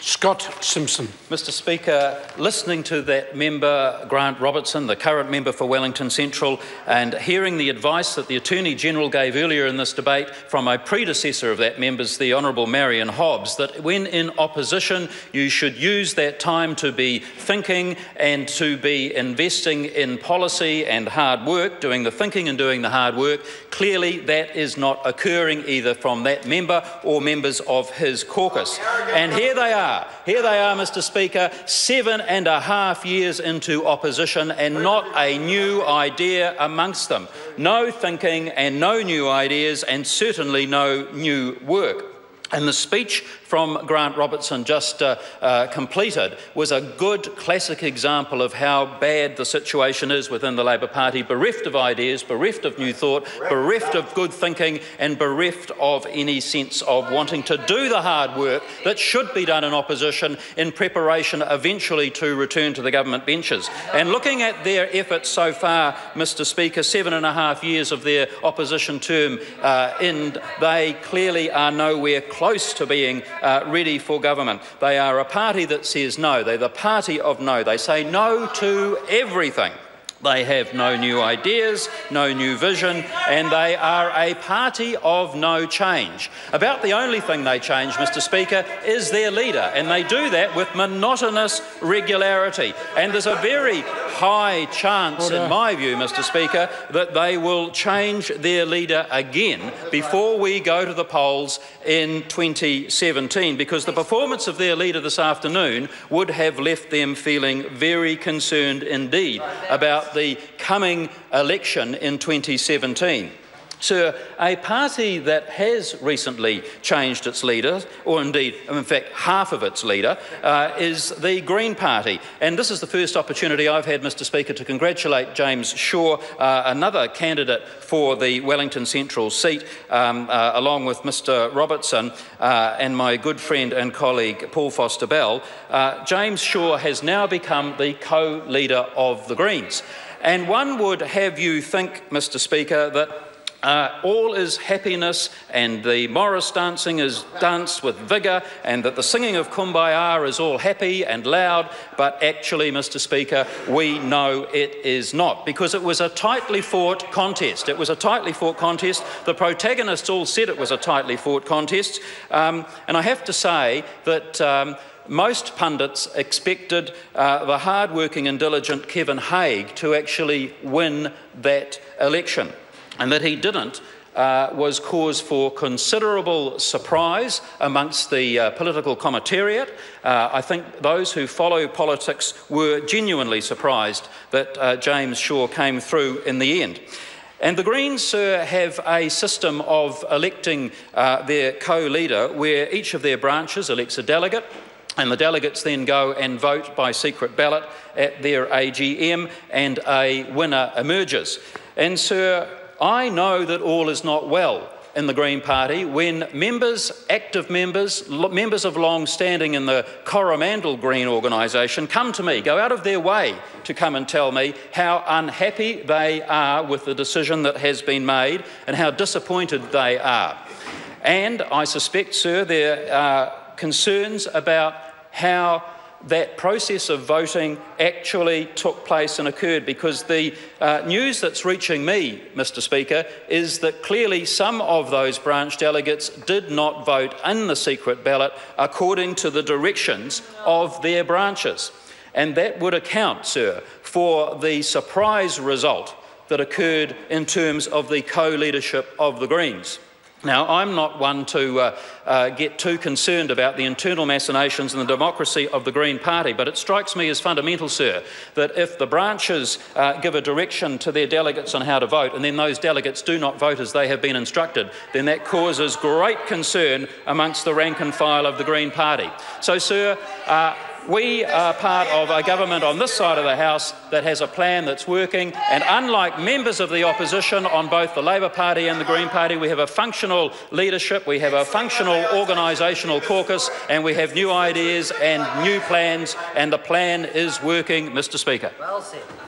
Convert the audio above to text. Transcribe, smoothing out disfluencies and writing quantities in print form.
Scott Simpson. Mr Speaker, listening to that member, Grant Robertson, the current member for Wellington Central, and hearing the advice that the Attorney-General gave earlier in this debate from a predecessor of that member's, the Honourable Marion Hobbs, that when in opposition you should use that time to be thinking and to be investing in policy and hard work, doing the thinking and doing the hard work. Clearly that is not occurring either from that member or members of his caucus. And here they are, Mr Speaker, 7.5 years into opposition and not a new idea amongst them. No thinking and no new ideas and certainly no new work. And the speech from Grant Robertson just completed was a good classic example of how bad the situation is within the Labor Party, bereft of ideas, bereft of new thought, bereft of good thinking and bereft of any sense of wanting to do the hard work that should be done in opposition in preparation eventually to return to the government benches. And looking at their efforts so far, Mr Speaker, 7.5 years of their opposition term they clearly are nowhere close to being ready for government. They are a party that says no. They're the party of no. They say no to everything. They have no new ideas, no new vision, and they are a party of no change. About the only thing they change, Mr Speaker, is their leader, and they do that with monotonous regularity. And there's a very high chance, in my view, Mr Speaker, that they will change their leader again before we go to the polls in 2017, because the performance of their leader this afternoon would have left them feeling very concerned indeed about the coming election in 2017. Sir, a party that has recently changed its leader, or indeed, in fact, half of its leader, is the Green Party. And this is the first opportunity I've had, Mr Speaker, to congratulate James Shaw, another candidate for the Wellington Central seat, along with Mr Robertson and my good friend and colleague Paul Foster-Bell. James Shaw has now become the co-leader of the Greens. And one would have you think, Mr Speaker, that all is happiness and the Morris dancing is danced with vigour and that the singing of Kumbaya is all happy and loud, but actually, Mr Speaker, we know it is not, because it was a tightly fought contest. It was a tightly fought contest. The protagonists all said it was a tightly fought contest, and I have to say that most pundits expected the hard-working and diligent Kevin Haigh to actually win that election. And that he didn't was cause for considerable surprise amongst the political commentariat. I think those who follow politics were genuinely surprised that James Shaw came through in the end. And the Greens, sir, have a system of electing their co-leader where each of their branches elects a delegate, and the delegates then go and vote by secret ballot at their AGM, and a winner emerges. And, sir, I know that all is not well in the Green Party when members, active members, members of long standing in the Coromandel Green organisation come to me, go out of their way to come and tell me how unhappy they are with the decision that has been made and how disappointed they are. And I suspect, sir, there are concerns about how that process of voting actually took place and occurred, because the news that's reaching me, Mr Speaker, is that clearly some of those branch delegates did not vote in the secret ballot according to the directions of their branches. And that would account, sir, for the surprise result that occurred in terms of the co-leadership of the Greens. Now, I'm not one to get too concerned about the internal machinations and the democracy of the Green Party, but it strikes me as fundamental, sir, that if the branches give a direction to their delegates on how to vote, and then those delegates do not vote as they have been instructed, then that causes great concern amongst the rank and file of the Green Party. So, sir, we are part of a government on this side of the House that has a plan that's working, and unlike members of the opposition on both the Labor Party and the Green Party, we have a functional leadership, we have a functional organisational caucus, and we have new ideas and new plans, and the plan is working, Mr Speaker. Well said.